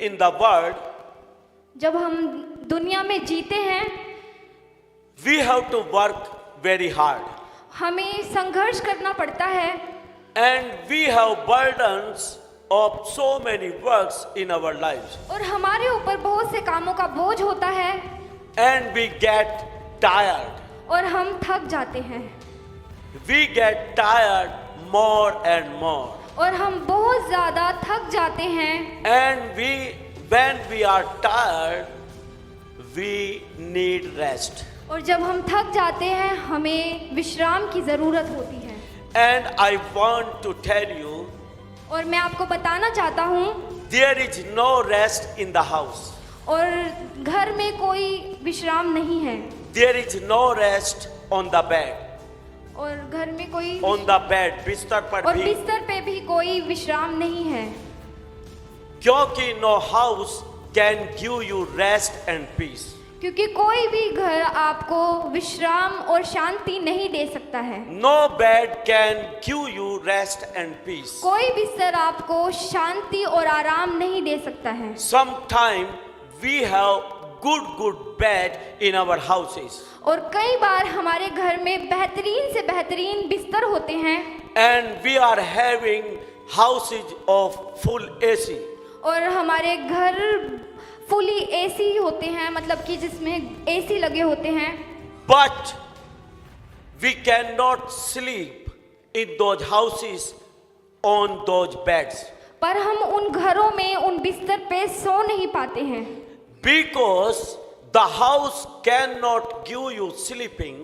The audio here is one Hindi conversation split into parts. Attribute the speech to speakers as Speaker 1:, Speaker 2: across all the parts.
Speaker 1: in the world,
Speaker 2: जब हम दुनिया में जीते हैं,
Speaker 1: we have to work very hard.
Speaker 2: हमें संघर्ष करना पड़ता है
Speaker 1: And we have burdens of so many works in our lives.
Speaker 2: और हमारे ऊपर बहुत से कामों का बोझ होता है
Speaker 1: And we get tired.
Speaker 2: और हम थक जाते हैं
Speaker 1: We get tired more and more.
Speaker 2: और हम बहुत ज़्यादा थक जाते हैं
Speaker 1: And when we are tired, we need rest.
Speaker 2: और जब हम थक जाते हैं हमें विश्राम की ज़रूरत होती है।
Speaker 1: And I want to tell you,
Speaker 2: और मैं आपको बताना चाहता हूँ
Speaker 1: there is no rest in the house.
Speaker 2: और घर में कोई विश्राम नहीं है
Speaker 1: There is no rest on the bed.
Speaker 2: और घर में कोई
Speaker 1: On the bed, बिस्तर पर
Speaker 2: और
Speaker 1: भी,
Speaker 2: बिस्तर पे भी कोई विश्राम नहीं है
Speaker 1: क्योंकि no house can give you rest and peace.
Speaker 2: क्योंकि कोई भी घर आपको विश्राम और शांति नहीं दे सकता है।
Speaker 1: No bed can give you rest and peace.
Speaker 2: कोई बिस्तर आपको शांति और आराम नहीं दे सकता है।
Speaker 1: Sometimes we have good bed in our houses.
Speaker 2: और कई बार हमारे घर में बेहतरीन से बेहतरीन बिस्तर होते हैं
Speaker 1: And we are having houses of full AC.
Speaker 2: और हमारे घर फुली एसी होते हैं, मतलब कि जिसमें एसी लगे होते हैं,
Speaker 1: But we cannot sleep in those houses on those beds.
Speaker 2: पर हम उन घरों में उन बिस्तर पे सो नहीं पाते हैं
Speaker 1: Because the house cannot give you sleeping.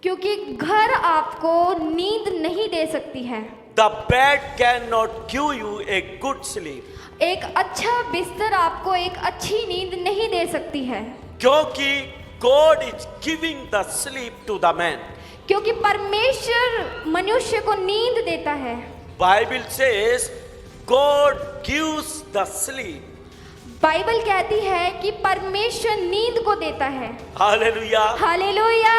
Speaker 2: क्योंकि घर आपको नींद नहीं दे सकती है।
Speaker 1: The bed cannot give you a good sleep.
Speaker 2: एक अच्छा बिस्तर आपको एक अच्छी नींद नहीं दे सकती है
Speaker 1: क्योंकि God is giving the sleep to the man.
Speaker 2: क्योंकि परमेश्वर मनुष्य को नींद देता है।
Speaker 1: Bible says God gives the sleep.
Speaker 2: Bible कहती है कि परमेश्वर नींद को देता है।
Speaker 1: Hallelujah.
Speaker 2: हालेलुया।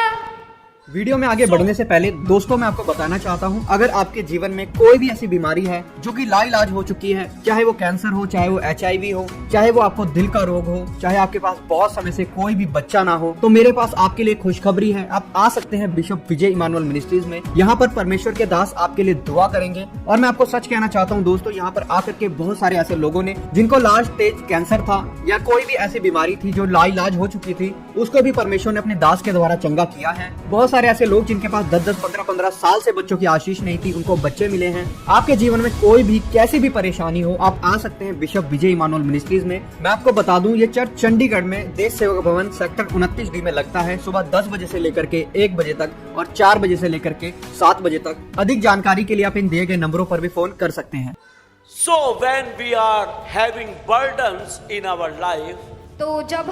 Speaker 3: वीडियो में आगे बढ़ने से पहले दोस्तों मैं आपको बताना चाहता हूं, अगर आपके जीवन में कोई भी ऐसी बीमारी है जो कि लाइलाज हो चुकी है, चाहे वो कैंसर हो, चाहे वो HIV हो, चाहे वो आपको दिल का रोग हो, चाहे आपके पास बहुत समय से कोई भी बच्चा ना हो, तो मेरे पास आपके लिए खुशखबरी है। आप आ सकते हैं बिशप विजय इमानुअल मिनिस्ट्रीज में। यहाँ पर परमेश्वर के दास आपके लिए दुआ करेंगे। और मैं आपको सच कहना चाहता हूँ दोस्तों, यहाँ पर आकर के बहुत सारे ऐसे लोगों ने जिनको लास्ट स्टेज कैंसर था या कोई भी ऐसी बीमारी थी जो लाइलाज हो चुकी थी, उसको भी परमेश्वर ने अपने दास के द्वारा चंगा किया है। बहुत सारे ऐसे लोग जिनके पास 10-10, 15-15 साल से बच्चों की आशीष नहीं थी, उनको बच्चे मिले हैं। आपके जीवन में कोई भी कैसी भी परेशानी हो, आप आ सकते हैं बिशप विजय इमानुअल मिनिस्ट्रीज में। मैं आपको बता दूं, ये चर्च चंडीगढ़ में देश सेवक भवन सेक्टर 29D में लगता है। सुबह 10 बजे से लेकर के 1 बजे तक और 4 बजे से लेकर के 7 बजे तक। अधिक जानकारी के लिए आप इन दिए गए नंबरों पर भी फोन कर सकते हैं।
Speaker 1: So when we are having burdens in our life,
Speaker 2: तो जब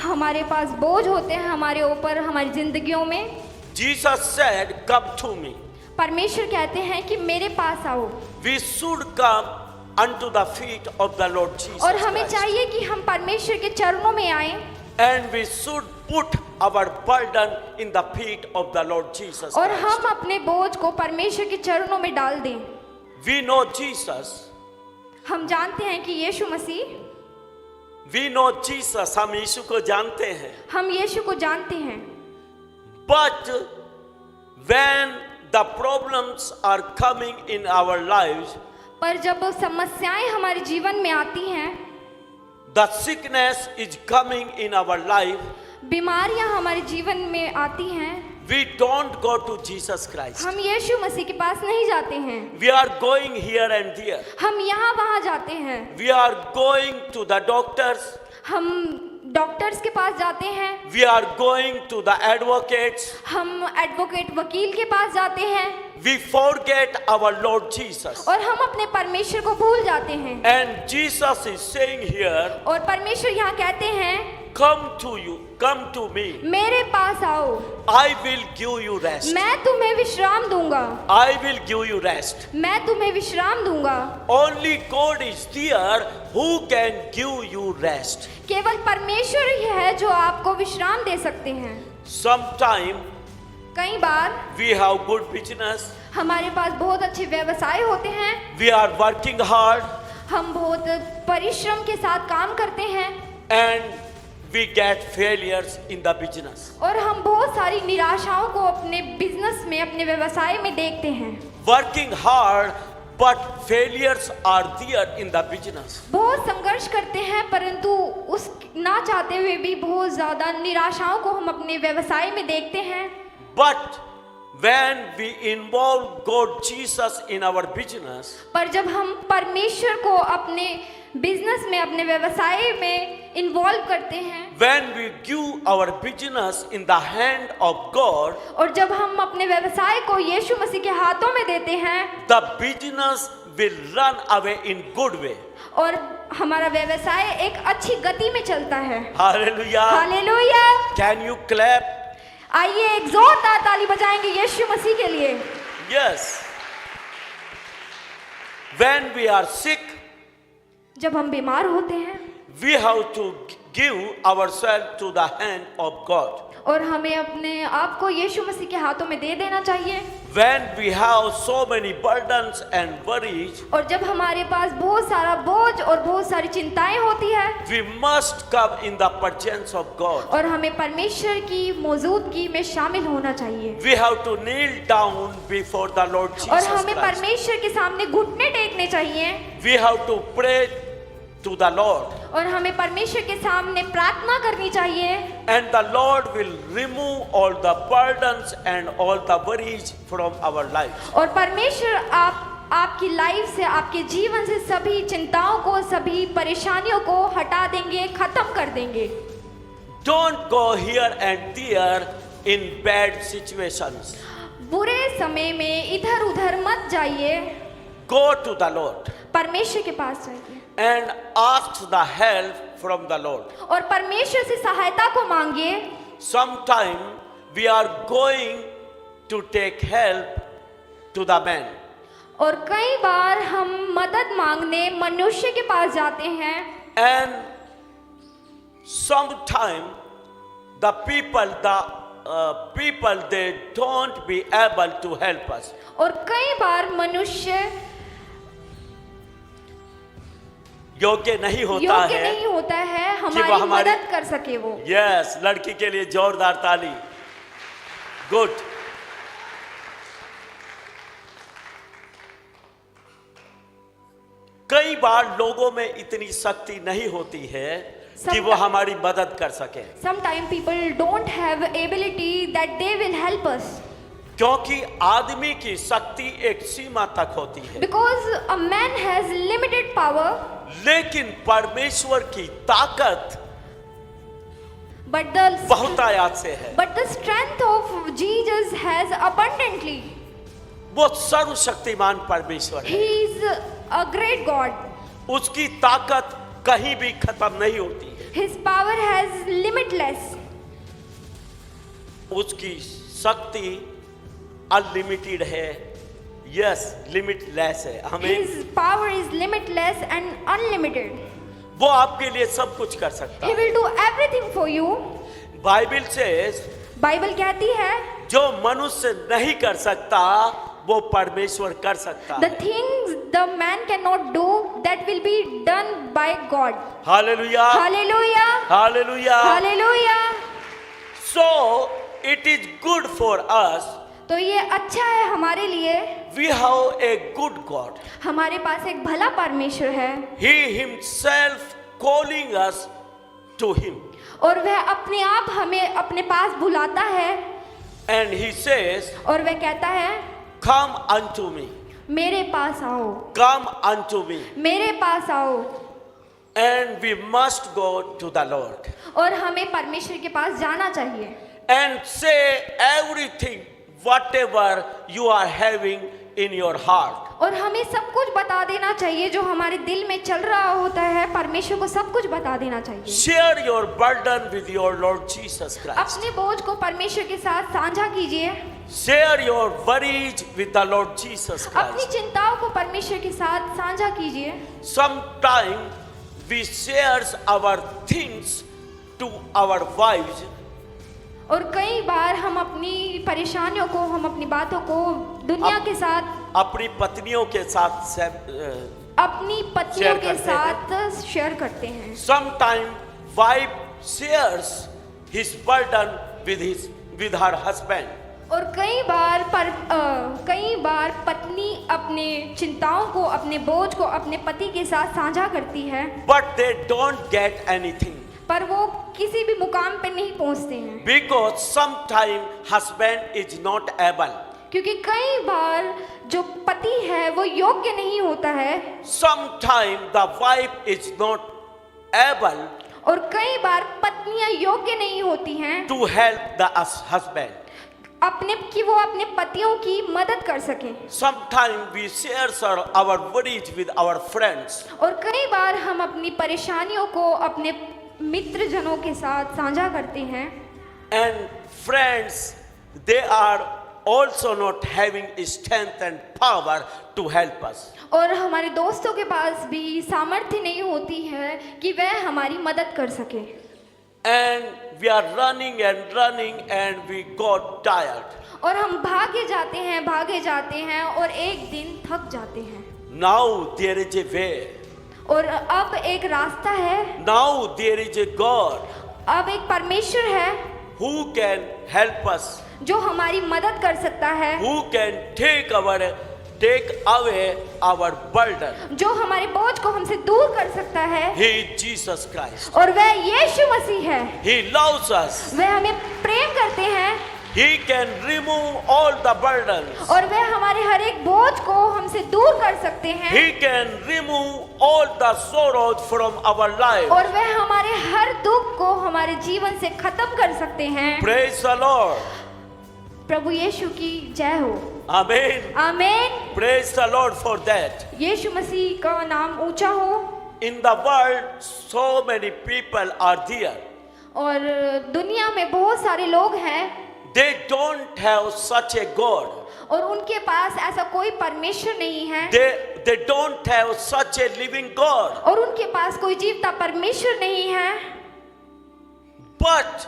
Speaker 2: हमारे पास बोझ होते हैं हमारे ऊपर हमारी जिंदगियों में,
Speaker 1: Jesus said, "Come to me."
Speaker 2: परमेश्वर कहते हैं कि मेरे पास आओ।
Speaker 1: We should come unto the feet of the Lord Jesus
Speaker 2: और हमें
Speaker 1: Christ.
Speaker 2: चाहिए कि हम परमेश्वर के चरणों में आए
Speaker 1: And we should put our burden in the feet of the Lord Jesus
Speaker 2: और
Speaker 1: Christ.
Speaker 2: हम अपने बोझ को परमेश्वर के चरणों में डाल दें।
Speaker 1: We know Jesus.
Speaker 2: हम जानते हैं कि यीशु मसीह,
Speaker 1: We know Jesus. हम यीशु को जानते हैं।
Speaker 2: हम यीशु को जानते हैं,
Speaker 1: But when the problems are coming in our lives,
Speaker 2: पर जब समस्याएं हमारे जीवन में आती हैं,
Speaker 1: the sickness is coming in our life,
Speaker 2: बीमारियां हमारे जीवन में आती हैं,
Speaker 1: we don't go to Jesus Christ.
Speaker 2: हम यीशु मसीह के पास नहीं जाते हैं।
Speaker 1: We are going here and there.
Speaker 2: हम यहाँ वहाँ जाते हैं,
Speaker 1: We are going to the doctors.
Speaker 2: हम डॉक्टर्स के पास जाते हैं,
Speaker 1: We are going to the advocates.
Speaker 2: हम एडवोकेट वकील के पास जाते हैं
Speaker 1: We forget our Lord Jesus.
Speaker 2: और हम अपने परमेश्वर को भूल जाते हैं।
Speaker 1: And Jesus is saying here,
Speaker 2: और परमेश्वर यहाँ कहते हैं,
Speaker 1: come to you, come to me.
Speaker 2: मेरे पास आओ,
Speaker 1: I will give you rest.
Speaker 2: मैं तुम्हें विश्राम दूंगा,
Speaker 1: I will give you rest.
Speaker 2: मैं तुम्हें विश्राम दूंगा।
Speaker 1: Only God is there who can give you rest.
Speaker 2: केवल परमेश्वर ही है जो आपको विश्राम दे सकते हैं।
Speaker 1: Sometime
Speaker 2: कई बार
Speaker 1: we have good business.
Speaker 2: हमारे पास बहुत अच्छे व्यवसाय होते हैं,
Speaker 1: We are working hard.
Speaker 2: हम बहुत परिश्रम के साथ काम करते हैं
Speaker 1: and we get failures in the business.
Speaker 2: और हम बहुत सारी निराशाओं को अपने बिजनेस में, अपने व्यवसाय में देखते हैं।
Speaker 1: Working hard, but failures are there in the business.
Speaker 2: बहुत संघर्ष करते हैं परंतु उस ना चाहते हुए भी बहुत ज्यादा निराशाओं को हम अपने व्यवसाय में देखते हैं।
Speaker 1: But when we involve God Jesus in our business,
Speaker 2: पर जब हम परमेश्वर को अपने बिजनेस में, अपने व्यवसाय में इन्वॉल्व करते हैं,
Speaker 1: when we give our business in the hand of God,
Speaker 2: और जब हम अपने व्यवसाय को यीशु मसीह के हाथों में देते हैं,
Speaker 1: the business will run away in good way.
Speaker 2: और हमारा व्यवसाय एक अच्छी गति में चलता है।
Speaker 1: Hallelujah.
Speaker 2: Hallelujah.
Speaker 1: Can you clap?
Speaker 2: आइए एक जोरदार ताली बजाएंगे यीशु मसीह के लिए।
Speaker 1: Yes. When we are sick,
Speaker 2: जब हम बीमार होते हैं
Speaker 1: we have to give ourselves to the hand of God.
Speaker 2: और हमें अपने आप को यीशु मसीह के हाथों में दे देना चाहिए।
Speaker 1: When we have so many burdens and worries,
Speaker 2: और जब हमारे पास बहुत सारा बोझ और बहुत सारी चिंताएं होती है,
Speaker 1: we must come in the presence of God.
Speaker 2: और हमें परमेश्वर की मौजूदगी में शामिल होना चाहिए।
Speaker 1: We have to kneel down before the Lord
Speaker 2: और
Speaker 1: Jesus
Speaker 2: हमें
Speaker 1: Christ.
Speaker 2: परमेश्वर के सामने घुटने टेकने चाहिए।
Speaker 1: We have to pray to the Lord,
Speaker 2: और हमें परमेश्वर के सामने प्रार्थना करनी चाहिए।
Speaker 1: and the Lord will remove all the burdens and all the worries from our life.
Speaker 2: और परमेश्वर आपकी लाइफ से, आपके जीवन से सभी चिंताओं को, सभी परेशानियों को हटा देंगे, खत्म कर देंगे।
Speaker 1: Don't go here and there in bad situations.
Speaker 2: बुरे समय में इधर उधर मत जाइए,
Speaker 1: Go to the Lord
Speaker 2: परमेश्वर के पास जाइए
Speaker 1: and ask the help from the Lord.
Speaker 2: और परमेश्वर से सहायता को मांगिए।
Speaker 1: Sometime we are going to take help to the man,
Speaker 2: और कई बार हम मदद मांगने मनुष्य के पास जाते हैं,
Speaker 1: and sometime the people they don't be able to help us.
Speaker 2: और कई बार मनुष्य
Speaker 1: योग्य नहीं होता
Speaker 2: योग्य
Speaker 1: है
Speaker 2: नहीं होता है
Speaker 1: कि
Speaker 2: हमारी
Speaker 1: वो हमारी
Speaker 2: मदद कर सके। वो
Speaker 1: यस लड़की के लिए जोरदार ताली। गुड। कई बार लोगों में इतनी शक्ति नहीं होती है कि वो हमारी मदद कर सके,
Speaker 2: sometimes people don't have ability that they will help us
Speaker 1: क्योंकि आदमी की शक्ति एक सीमा तक होती है,
Speaker 2: because a man has limited power,
Speaker 1: लेकिन परमेश्वर की ताकत
Speaker 2: but the
Speaker 1: बहुतायत से है।
Speaker 2: but the strength of Jesus has abundantly.
Speaker 1: वो सर्वशक्तिमान परमेश्वर
Speaker 2: He
Speaker 1: है,
Speaker 2: is a great God.
Speaker 1: उसकी ताकत कहीं भी खत्म नहीं होती है,
Speaker 2: His power has limitless.
Speaker 1: उसकी शक्ति अनलिमिटेड है। यस लिमिटलेस है। हमें
Speaker 2: His power is limitless and unlimited.
Speaker 1: वो आपके लिए सब कुछ कर सकता
Speaker 2: He
Speaker 1: है।
Speaker 2: will do everything for you.
Speaker 1: Bible से
Speaker 2: बाइबल कहती है
Speaker 1: जो मनुष्य नहीं कर सकता वो परमेश्वर कर सकता
Speaker 2: the
Speaker 1: है।
Speaker 2: things the man cannot do that will be done by God.
Speaker 1: Hallelujah
Speaker 2: Hallelujah.
Speaker 1: Hallelujah.
Speaker 2: Hallelujah.
Speaker 1: So it is good for us.
Speaker 2: तो ये अच्छा है हमारे लिए।
Speaker 1: We have a good God.
Speaker 2: हमारे पास एक भला परमेश्वर है
Speaker 1: He himself calling us to him.
Speaker 2: और वह अपने आप हमें अपने पास बुलाता है
Speaker 1: And he says,
Speaker 2: और वह कहता है
Speaker 1: come unto me.
Speaker 2: मेरे पास आओ,
Speaker 1: Come unto me.
Speaker 2: मेरे पास आओ।
Speaker 1: And we must go to the Lord
Speaker 2: और हमें परमेश्वर के पास जाना चाहिए
Speaker 1: and say everything, whatever you are having in your heart.
Speaker 2: और हमें सब कुछ बता देना चाहिए जो हमारे दिल में चल रहा होता है, परमेश्वर को सब कुछ बता देना चाहिए।
Speaker 1: Share your burden with your Lord Jesus Christ.
Speaker 2: अपने बोझ को परमेश्वर के साथ साझा कीजिए,
Speaker 1: Share your worries with the Lord Jesus
Speaker 2: अपनी
Speaker 1: Christ.
Speaker 2: चिंताओं को परमेश्वर के साथ साझा कीजिए।
Speaker 1: Sometimes we share our things to our wives,
Speaker 2: और कई बार हम अपनी परेशानियों को, हम अपनी बातों को दुनिया के साथ,
Speaker 1: अपनी पत्नियों के साथ
Speaker 2: अपनी पत्नियों
Speaker 1: शेयर
Speaker 2: के
Speaker 1: करते हैं।
Speaker 2: साथ शेयर करते हैं।
Speaker 1: Sometimes wife shares his burden with her husband.
Speaker 2: और कई बार पत्नी अपने चिंताओं को, अपने बोझ को अपने पति के साथ साझा करती है,
Speaker 1: But they don't get anything.
Speaker 2: पर वो किसी भी मुकाम पे नहीं पहुंचते हैं,
Speaker 1: Because sometimes husband is not able.
Speaker 2: क्योंकि कई बार जो पति है वो योग्य नहीं होता है,
Speaker 1: Sometimes the wife is not able
Speaker 2: और कई बार पत्नियां योग्य नहीं होती हैं
Speaker 1: to help the husband.
Speaker 2: वो अपने पतियों की मदद कर सकें।
Speaker 1: Sometimes we share our worries with our friends.
Speaker 2: और कई बार हम अपनी परेशानियों को अपने मित्र जनों के साथ साझा करते हैं,
Speaker 1: And friends, they are also not having strength and power to help us.
Speaker 2: और हमारे दोस्तों के पास भी सामर्थ्य नहीं होती है कि वह हमारी मदद कर सके।
Speaker 1: And we are running and we got tired.
Speaker 2: और हम भागे जाते हैं और एक दिन थक जाते हैं।
Speaker 1: Now there is a way.
Speaker 2: और अब एक रास्ता है,
Speaker 1: Now there is a God
Speaker 2: अब एक परमेश्वर है
Speaker 1: who can help us,
Speaker 2: जो हमारी मदद कर सकता है,
Speaker 1: who can take away our burden.
Speaker 2: जो हमारे बोझ को हमसे दूर कर सकता है,
Speaker 1: He is Jesus Christ.
Speaker 2: और वह यीशु मसीह है।
Speaker 1: He loves us.
Speaker 2: वह हमें प्रेम करते हैं
Speaker 1: He can remove all the burdens.
Speaker 2: और वह हमारे हर एक बोझ को हमसे दूर कर सकते हैं,
Speaker 1: He can remove all the sorrows from our life.
Speaker 2: और वह हमारे हर दुख को हमारे जीवन से खत्म कर सकते हैं।
Speaker 1: Praise the Lord.
Speaker 2: प्रभु यीशु की जय हो।
Speaker 1: Amen.
Speaker 2: आमीन।
Speaker 1: Praise the Lord for that.
Speaker 2: यीशु मसीह का नाम ऊंचा हो।
Speaker 1: In the world, so many people are there.
Speaker 2: और दुनिया में बहुत सारे लोग हैं
Speaker 1: They don't have such a God.
Speaker 2: और उनके पास ऐसा कोई परमेश्वर नहीं है,
Speaker 1: They don't have such a living God.
Speaker 2: और उनके पास कोई जीवता परमेश्वर नहीं है।
Speaker 1: But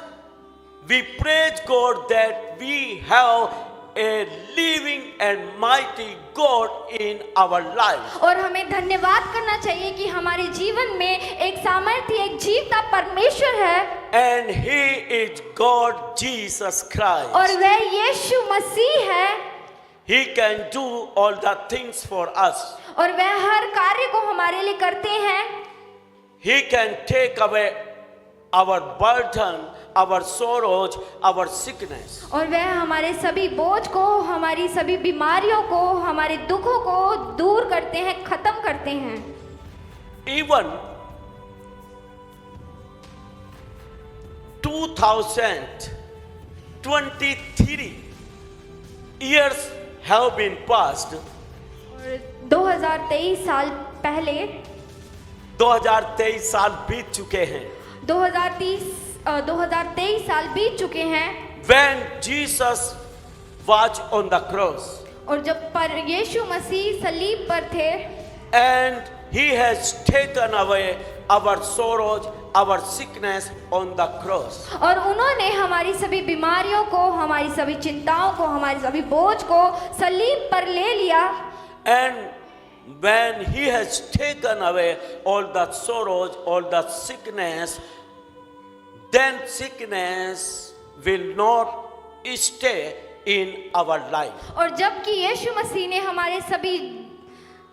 Speaker 1: we praise God that we have a living and mighty God in our lives.
Speaker 2: और हमें धन्यवाद करना चाहिए कि हमारे जीवन में एक सामर्थ्य, एक जीवता परमेश्वर है,
Speaker 1: And He is God Jesus Christ.
Speaker 2: और वह यीशु मसीह है,
Speaker 1: He can do all the things for us.
Speaker 2: और वह हर कार्य को हमारे लिए करते हैं।
Speaker 1: He can take away our burden, our sorrows, our sickness.
Speaker 2: और वह हमारे सभी बोझ को, हमारी सभी बीमारियों को, हमारे दुखों को दूर करते हैं, खत्म करते हैं।
Speaker 1: Even 2023 years have been passed.
Speaker 2: और 2023 साल पहले
Speaker 1: 2023 साल बीत चुके हैं
Speaker 2: 2023 साल बीत चुके हैं,
Speaker 1: when Jesus was on the cross
Speaker 2: और जब पर यीशु मसीह सलीब पर थे,
Speaker 1: and He has taken away our sorrows, our sickness on the cross.
Speaker 2: और उन्होंने हमारी सभी बीमारियों को, हमारी सभी चिंताओं को, हमारी सभी बोझ को सलीब पर ले लिया।
Speaker 1: And when He has taken away all the sorrows, all the sickness, then sickness will not stay in our life.
Speaker 2: और जबकि यीशु मसीह ने हमारे सभी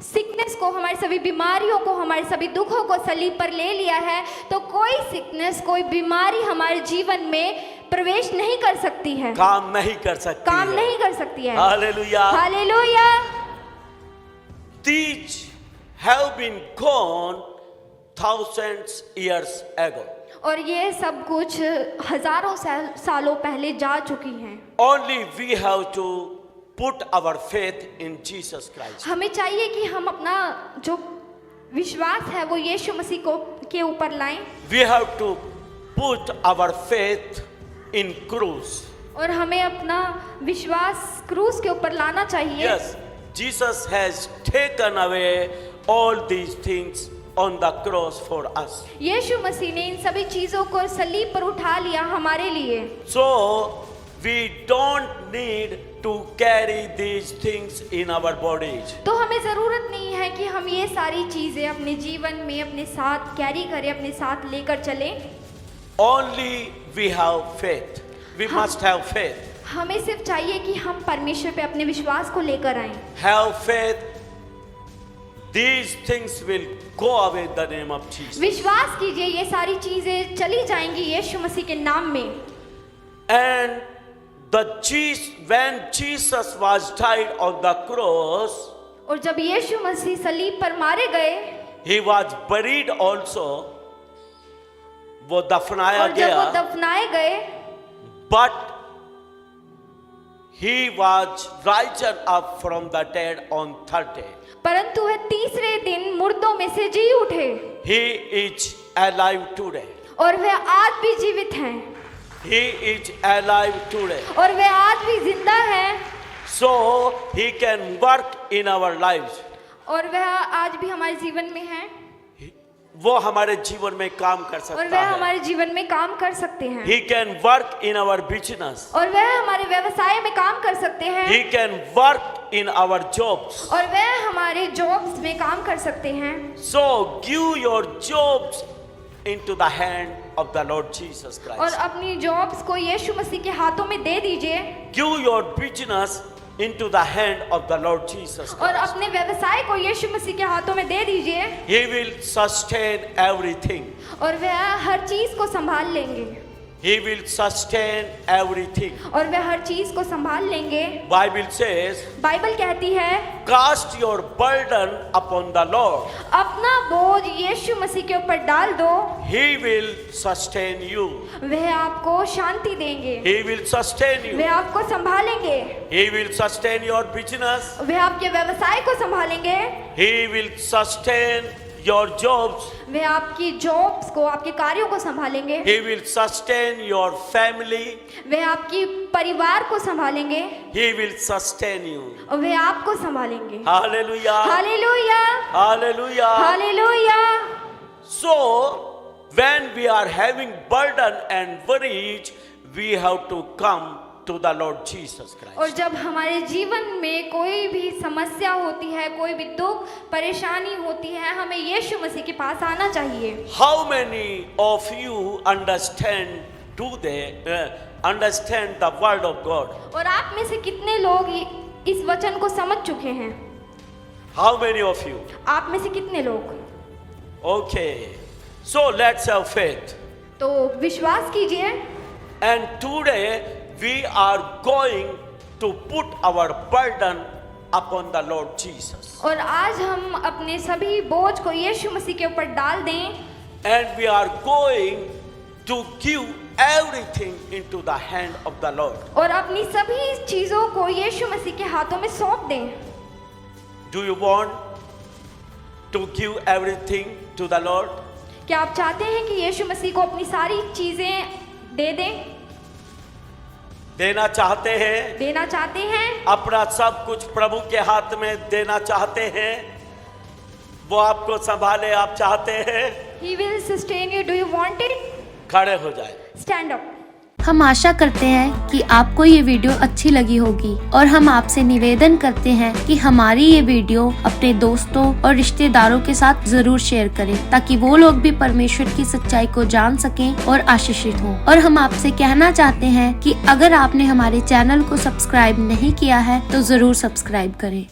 Speaker 2: सिकनेस को, हमारी सभी बीमारियों को, हमारे सभी दुखों को सलीब पर ले लिया है, तो कोई सिकनेस, कोई बीमारी हमारे जीवन में प्रवेश नहीं कर सकती है,
Speaker 1: काम नहीं कर सकती
Speaker 2: काम
Speaker 1: है।
Speaker 2: नहीं कर सकती है।
Speaker 1: Hallelujah.
Speaker 2: Hallelujah.
Speaker 1: These have been gone thousands years ago.
Speaker 2: और ये सब कुछ हजारों सालों पहले जा चुकी हैं।
Speaker 1: Only we have to put our faith in Jesus Christ.
Speaker 2: हमें चाहिए कि हम अपना जो विश्वास है वो यीशु मसीह को के ऊपर लाएं,
Speaker 1: We have to put our faith in cross.
Speaker 2: और हमें अपना विश्वास क्रूस के ऊपर लाना चाहिए।
Speaker 1: Yes, Jesus has taken away all these things on the cross for us.
Speaker 2: यीशु मसीह ने इन सभी चीजों को सलीब पर उठा लिया हमारे लिए।
Speaker 1: So we don't need to carry these things in our bodies.
Speaker 2: तो हमें ज़रूरत नहीं है कि हम ये सारी चीज़ें अपने जीवन में अपने साथ कैरी करें, अपने साथ लेकर चलें।
Speaker 1: Only we have faith. We must have faith.
Speaker 2: हमें सिर्फ चाहिए कि हम परमेश्वर पे अपने विश्वास को लेकर आएं।
Speaker 1: Have faith. These things will go away in the name of Jesus.
Speaker 2: विश्वास कीजिए ये सारी चीजें चली जाएंगी यीशु मसीह के नाम में।
Speaker 1: And when Jesus was died on the cross,
Speaker 2: और जब यीशु मसीह सलीब पर मारे गए,
Speaker 1: he was buried also. वो दफनाया
Speaker 2: और जब वो
Speaker 1: गया,
Speaker 2: दफनाए गए,
Speaker 1: but he was risen up from the dead on third day.
Speaker 2: परंतु वह तीसरे दिन मुर्दों में से जी उठे।
Speaker 1: He is alive today.
Speaker 2: और वह आज भी जीवित हैं।
Speaker 1: He is alive today.
Speaker 2: और वह आज भी जिंदा है।
Speaker 1: So he can work in our lives.
Speaker 2: और वह आज भी हमारे जीवन में है।
Speaker 1: वो हमारे जीवन में काम कर
Speaker 2: और
Speaker 1: सकता
Speaker 2: वह
Speaker 1: है।
Speaker 2: हमारे जीवन में काम कर सकते हैं।
Speaker 1: He can work in our business.
Speaker 2: और वह हमारे व्यवसाय में काम कर सकते हैं।
Speaker 1: He can work in our jobs.
Speaker 2: और वह हमारे जॉब्स में काम कर सकते हैं।
Speaker 1: So give your jobs into the hand of the Lord Jesus
Speaker 2: और
Speaker 1: Christ.
Speaker 2: अपनी जॉब्स को यीशु मसीह के हाथों में दे दीजिए।
Speaker 1: Give your business into the hand of the Lord Jesus
Speaker 2: और
Speaker 1: Christ.
Speaker 2: अपने व्यवसाय को यीशु मसीह के हाथों में दे दीजिए।
Speaker 1: He will sustain everything.
Speaker 2: और वह हर चीज को संभाल लेंगे।
Speaker 1: He will sustain everything.
Speaker 2: और वह हर चीज को संभाल लेंगे।
Speaker 1: Bible says,
Speaker 2: बाइबल कहती है,
Speaker 1: cast your burden upon the Lord.
Speaker 2: अपना बोझ यीशु मसीह के ऊपर डाल दो।
Speaker 1: He will sustain you.
Speaker 2: वह आपको शांति देंगे।
Speaker 1: He will sustain you.
Speaker 2: वह आपको संभालेंगे।
Speaker 1: He will sustain your business.
Speaker 2: वह आपके व्यवसाय को संभालेंगे।
Speaker 1: He will sustain your jobs.
Speaker 2: वह आपकी जॉब्स को, आपके कार्यों को संभालेंगे।
Speaker 1: He will sustain your family.
Speaker 2: वह आपकी परिवार को संभालेंगे।
Speaker 1: He will sustain you.
Speaker 2: और वह आपको संभालेंगे।
Speaker 1: Hallelujah.
Speaker 2: Hallelujah,
Speaker 1: Hallelujah.
Speaker 2: Hallelujah.
Speaker 1: So, when we are having burden and worries, we have to come to the Lord Jesus Christ.
Speaker 2: और जब हमारे जीवन में कोई भी समस्या होती है, कोई भी दुख परेशानी होती है, हमें यीशु मसीह के पास आना चाहिए।
Speaker 1: How many of you understand the word of God?
Speaker 2: और आप में से कितने लोग इस वचन को समझ चुके हैं?
Speaker 1: How many of you?
Speaker 2: आप में से कितने लोग?
Speaker 1: Okay. So let's have faith.
Speaker 2: तो विश्वास कीजिए।
Speaker 1: And today we are going to put our burden upon the Lord Jesus.
Speaker 2: और आज हम अपने सभी बोझ को यीशु मसीह के ऊपर डाल दें।
Speaker 1: And we are going to give everything into the hand of the Lord.
Speaker 2: और अपनी सभी चीजों को यीशु मसीह के हाथों में सौंप दें।
Speaker 1: Do you want to give everything to the Lord?
Speaker 2: क्या आप चाहते हैं कि यीशु मसीह को अपनी सारी चीजें दे दें?
Speaker 1: देना चाहते हैं?
Speaker 2: देना चाहते हैं?
Speaker 1: अपना सब कुछ प्रभु के हाथ में देना चाहते हैं? वो आपको संभाले आप चाहते हैं?
Speaker 2: He will sustain you. Do you want it?
Speaker 1: खड़े हो जाए।
Speaker 2: Stand up.
Speaker 4: हम आशा करते हैं कि आपको ये वीडियो अच्छी लगी होगी और हम आपसे निवेदन करते हैं कि हमारी ये वीडियो अपने दोस्तों और रिश्तेदारों के साथ जरूर शेयर करें ताकि वो लोग भी परमेश्वर की सच्चाई को जान सकें और आशीषित हों। और हम आपसे कहना चाहते हैं कि अगर आपने हमारे चैनल को सब्सक्राइब नहीं किया है तो जरूर सब्सक्राइब करें।